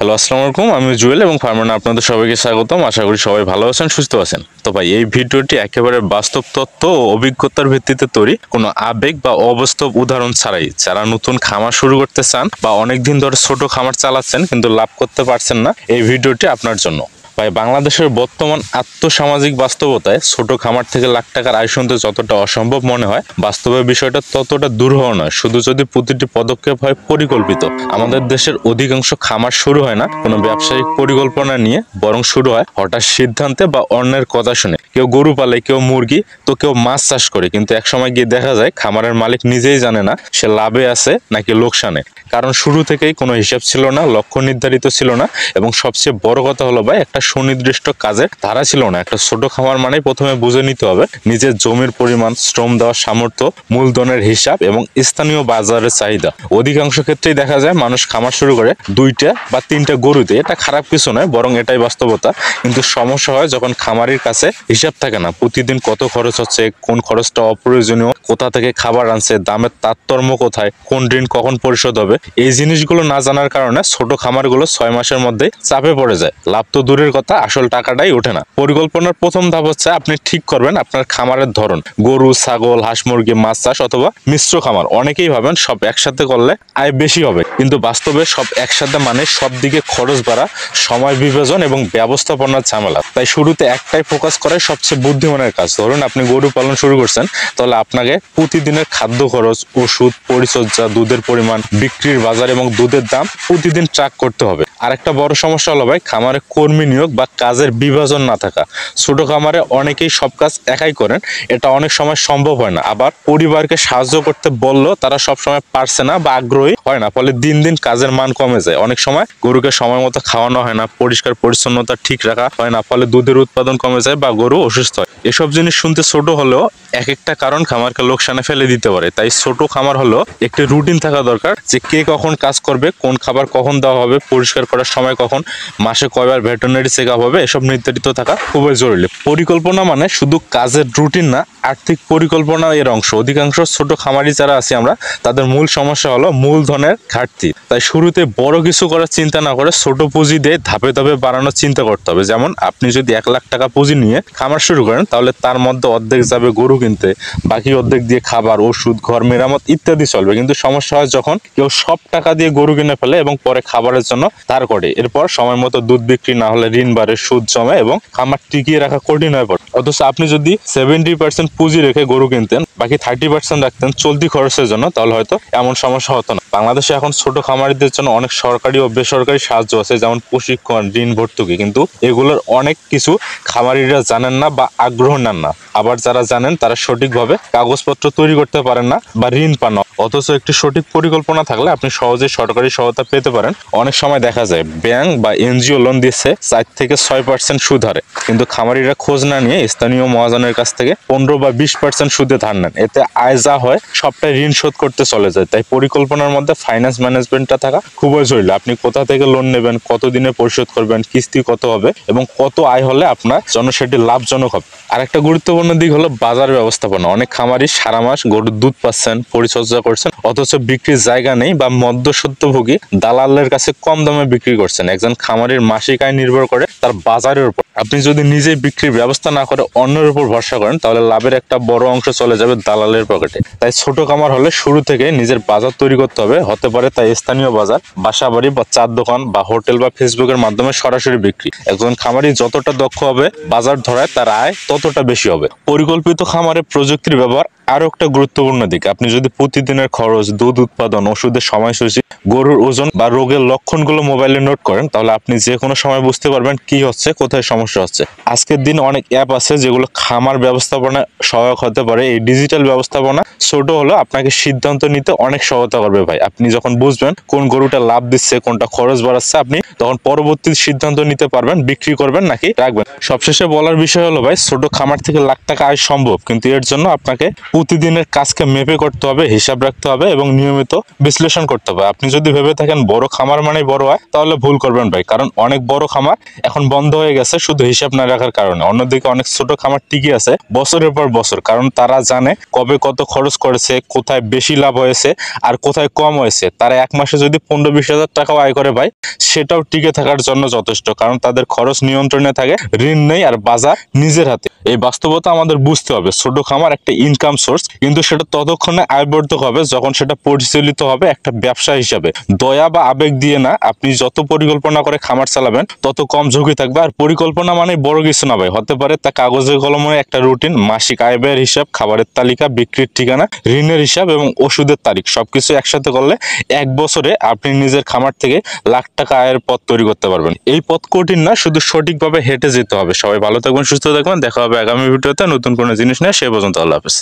Hello, আসসালামু আলাইকুম। আমি জুয়েল এবং ফার্মার আপনাদের সবাইকে স্বাগতম। আশা করি সবাই ভালো আছেন, সুস্থ আছেন। তো ভাই, এই ভিডিওটি একেবারে বাস্তব তথ্য ও অভিজ্ঞতার ভিত্তিতে তৈরি, কোনো আবেগ বা অবাস্তব উদাহরণ ছাড়াই। যারা নতুন খামার শুরু করতে চান বা অনেকদিন ধরে ছোট খামার চালাচ্ছেন কিন্তু লাভ করতে পারছেন না, এই ভিডিওটি আপনার জন্য। ভাই, বাংলাদেশের বর্তমান আর্থসামাজিক বাস্তবতায় ছোট খামার থেকে লাখ টাকার আয় শুনতে যতটা অসম্ভব মনে হয়, বাস্তবে বিষয়টা ততটা দুরূহ নয়। শুধু যদি প্রতিটি পদক্ষেপ হয় পরিকল্পিত। আমাদের দেশের অধিকাংশ খামার শুরু হয় না কোনো ব্যবসায়িক পরিকল্পনা নিয়ে, বরং শুরু হয় হঠাৎ সিদ্ধান্তে বা অন্যের কথা শুনে। কেউ গরু পালে, কেউ মুরগি, তো কেউ মাছ চাষ করে। কিন্তু একসময় গিয়ে দেখা যায় খামারের মালিক নিজেই জানে না সে লাভে আছে নাকি লোকসানে। কারণ শুরু থেকেই কোনো হিসাব ছিল না, লক্ষ্য নির্ধারিত ছিল না, এবং সবচেয়ে বড় কথা হলো ভাই, একটা সুনির্দিষ্ট কাজের ধারা ছিল না। একটা ছোট খামার মানে প্রথমে বুঝে নিতে হবে নিজের জমির পরিমাণ, শ্রম দেওয়ার সামর্থ্য, মূলধনের হিসাব এবং স্থানীয় বাজারের চাহিদা। অধিকাংশ ক্ষেত্রেই দেখা যায় মানুষ খামার শুরু করে 2টা বা 3টা গরুতে। এটা খারাপ কিছু নয়, বরং এটাই বাস্তবতা। কিন্তু সমস্যা হয় যখন খামারির কাছে হিসাব থাকে না, প্রতিদিন কত খরচ হচ্ছে, কোন খরচটা অপ্রয়োজনীয়, কোথা থেকে খাবার আনছে, দামের তারতম্য কোথায়, কোন ঋণ কখন পরিশোধ হবে। এই জিনিসগুলো না জানার কারণে ছোট খামারগুলো 6 মাসের মধ্যে চাপে পড়ে যায়। লাভ তো দূরের কথা, আসল টাকাটাই ওঠে না। পরিকল্পনার প্রথম ধাপ হচ্ছে আপনি ঠিক করবেন আপনার খামারের ধরন। গরু, ছাগল, হাঁস, মুরগি, মাছ চাষ অথবা মিশ্র খামার। অনেকেই ভাবেন সব একসাথে করলে আয় বেশি হবে, কিন্তু বাস্তবে সব একসাথে মানে সব দিকে খরচ বাড়া, সময় বিভাজন এবং ব্যবস্থাপনার ঝামেলা। তাই শুরুতে একটাই ফোকাস করাই সবচেয়ে বুদ্ধিমানের কাজ। ধরুন আপনি গরু পালন শুরু করছেন, তাহলে আপনাকে প্রতিদিনের খাদ্য খরচ, ওষুধ, পরিচর্যা, দুধের পরিমাণ, বিক্রির বাজার এবং দুধের দাম প্রতিদিন ট্র্যাক করতে হবে। আরেকটা বড় সমস্যা হলো ভাই, খামারে কর্মী নিয়োগ বা কাজের বিভাজন না থাকা। ছোট খামারে অনেকেই সব কাজ একাই করেন, এটা অনেক সময় সম্ভব হয় না। আবার পরিবারকে সাহায্য করতে বললেও তারা সবসময় পারছে না বা আগ্রহী হয় না, ফলে দিন দিন কাজের মান কমে যায়। অনেক সময় গরুকে সময় মতো খাওয়ানো হয় না, পরিষ্কার পরিচ্ছন্নতা ঠিক রাখা হয় না, ফলে দুধের উৎপাদন কমে যায় বা গরু অসুস্থ হয়। এসব জিনিস শুনতে ছোট হলেও এক একটা কারণ খামারকে লোকসানে ফেলে দিতে পারে। তাই ছোট খামার হলো একটি রুটিন থাকা দরকার, যে কে কখন কাজ করবে, কোন খাবার কখন দেওয়া হবে, পরিষ্কার করার সময় কখন, মাসে কয়বার ভেটেরিনারি চেক আপ হবে, এসব নির্ধারিত থাকা খুবই জরুরি। পরিকল্পনা মানে শুধু কাজের রুটিন না, আর্থিক পরিকল্পনা এর অংশ। অধিকাংশ ছোট খামারি যারা আছি আমরা, তাদের মূল সমস্যা হলো মূলধনের ঘাটতি। তাই শুরুতে বড় কিছু করার চিন্তা না করে ছোট পুঁজি দিয়ে ধাপে ধাপে বাড়ানোর চিন্তা করতে হবে। যেমন আপনি যদি 1 লাখ টাকা পুঁজি নিয়ে খামার শুরু করেন, তাহলে তার মধ্যে অর্ধেক যাবে গরু কিনতে, বাকি অর্ধেক দিয়ে খাবার, ওষুধ, ঘর মেরামত ইত্যাদি চলবে। কিন্তু সমস্যা হয় যখন কেউ সব টাকা দিয়ে গরু কিনে ফেলে এবং পরে খাবারের জন্য ধার করে। এরপর সময় মতো দুধ বিক্রি না হলে ঋণ বাড়ে, সুদ জমে এবং খামার টিকিয়ে রাখা কঠিন হয়ে পড়ে। অথচ আপনি যদি 70% পুঁজি রেখে গরু কিনতেন, বাকি 30% রাখতেন চলতি খরচের জন্য, তাহলে হয়তো এমন সমস্যা হতো না। বাংলাদেশে এখন ছোট খামারিদের জন্য অনেক সরকারি ও বেসরকারি সাহায্য আছে, যেমন প্রশিক্ষণ, ঋণ, ভর্তুকি। কিন্তু এগুলোর অনেক কিছু খামারিরা জানেন না বা আগ্রহ নেন না। আবার যারা জানেন তারা সঠিকভাবে কাগজপত্র তৈরি করতে পারেন না বা ঋণ পান না। অথচ একটি সঠিক পরিকল্পনা থাকলে আপনি সহজেই সরকারি সহায়তা পেতে পারেন। অনেক সময় দেখা যায় ব্যাংক বা এনজিও লোন দিচ্ছে 4 থেকে 6% সুদ হারে, কিন্তু খামারিরা খোঁজ না নিয়ে স্থানীয় মহাজনের কাছ থেকে 15 বা 20% সুদে ধার নেন। এতে আয় যা হয় সবটাই ঋণ শোধ করতে চলে যায়। তাই পরিকল্পনার মধ্যে ফাইন্যান্স ম্যানেজমেন্টটা থাকা খুবই জরুরি। আপনি কোথা থেকে লোন নেবেন, কতদিনে পরিশোধ করবেন, কিস্তি কত হবে এবং কত আয় হলে আপনার জন্য সেটি লাভজনক হবে। আরেকটা গুরুত্বপূর্ণ দিক হলো বাজার ব্যবস্থাপনা। অনেক খামারি সারা মাস গরুর দুধ পাচ্ছেন, পরিচর্যা করছেন, অথচ বিক্রির জায়গা নেই বা মধ্যস্বত্বভোগী দালালের কাছে কম দামে বিক্রি করছেন। একজন খামারির মাসিক আয় নির্ভর করে তার বাজারের উপর। আপনি যদি নিজেই বিক্রির ব্যবস্থা না করে অন্যের উপর ভরসা করেন, তাহলে লাভের একটা বড় অংশ চলে যাবে দালালের পকেটে। তাই ছোট খামার হলে শুরু থেকে নিজের বাজার তৈরি করতে হবে। হতে পারে তাই স্থানীয় বাজার, বাসাবাড়ি বা চার দোকান বা হোটেল বা ফেসবুকের মাধ্যমে সরাসরি বিক্রি। একজন খামারি যতটা দক্ষ হবে বাজার ধরায়, তার আয় ততটা বেশি হবে। পরিকল্পিত খামারে প্রযুক্তির ব্যবহার আরো একটা গুরুত্বপূর্ণ দিক। আপনি যদি প্রতিদিনের খরচ, দুধ উৎপাদন, ওষুধের সময়সূচি, গরুর ওজন বা রোগের লক্ষণগুলো মোবাইলে নোট করেন, তাহলে আপনি যে কোনো সময় বুঝতে পারবেন কি হচ্ছে, কোথায় সমস্যা হচ্ছে। আজকের দিন অনেক অ্যাপ আছে যেগুলো খামার ব্যবস্থাপনায় সহায়ক হতে পারে। এই ডিজিটাল ব্যবস্থাপনা ছোট হলেও আপনাকে সিদ্ধান্ত নিতে অনেক সহায়তা করবে ভাই। আপনি যখন বুঝবেন কোন গরুটা লাভ দিচ্ছে, কোনটা খরচ বাড়াচ্ছে, আপনি তখন পরবর্তী সিদ্ধান্ত নিতে পারবেন বিক্রি করবেন নাকি রাখবেন। সবশেষে বলার বিষয় হলো ভাই, ছোট খামার থেকে লাখ টাকা আয় সম্ভব, কিন্তু এর জন্য আপনাকে প্রতিদিনের কাজকে মেপে করতে হবে, হিসাব রাখতে হবে এবং নিয়মিত বিশ্লেষণ করতে হবে। আপনি যদি ভেবে থাকেন বড় খামার মানে বড় আয়, তাহলে ভুল করবেন ভাই। কারণ অনেক বড় খামার এখন বন্ধ হয়ে গেছে শুধু শুধু হিসাব না রাখার কারণে। অন্যদিকে অনেক ছোট খামার টিকে আছে বছরের পর বছর, কারণ তারা জানে কবে কত খরচ করেছে, কোথায় বেশি লাভ হয়েছে আর কোথায় কম হয়েছে। তারা এক মাসে যদি 15-20 হাজার টাকাও আয় করে ভাই, সেটাও টিকে থাকার জন্য যথেষ্ট, কারণ তাদের খরচ নিয়ন্ত্রণে থাকে, ঋণ নেই আর বাজার নিজের হাতে। এই বাস্তবতা আমাদের বুঝতে হবে। ছোট খামার একটা ইনকাম সোর্স, কিন্তু সেটা ততক্ষণে আয়বর্ধক হবে যখন সেটা পরিচালিত হবে একটা ব্যবসা হিসাবে, দয়া বা আবেগ দিয়ে না। আপনি যত পরিকল্পনা করে খামার চালাবেন তত কম ঝুঁকি থাকবে। আর পরিকল্পনা মানে বড় কিছু না ভাই, হতে পারে তা কাগজে কলমে একটা রুটিন, মাসিক আয় ব্যয়ের হিসাব, খাবারের তালিকা, বিক্রির ঠিকানা, ঋণের হিসাব এবং ওষুধের তারিখ, সবকিছু একসাথে করলে 1 বছরে আপনি নিজের খামার থেকে লাখ টাকা আয়ের পথ তৈরি করতে পারবেন। এই পথ কঠিন না, শুধু সঠিকভাবে হেঁটে যেতে হবে। সবাই ভালো থাকবেন, সুস্থ থাকবেন, দেখা হবে আগামী ভিডিওতে নতুন কোনো জিনিস নিয়ে। সে পর্যন্ত আল্লাহ হাফেজ।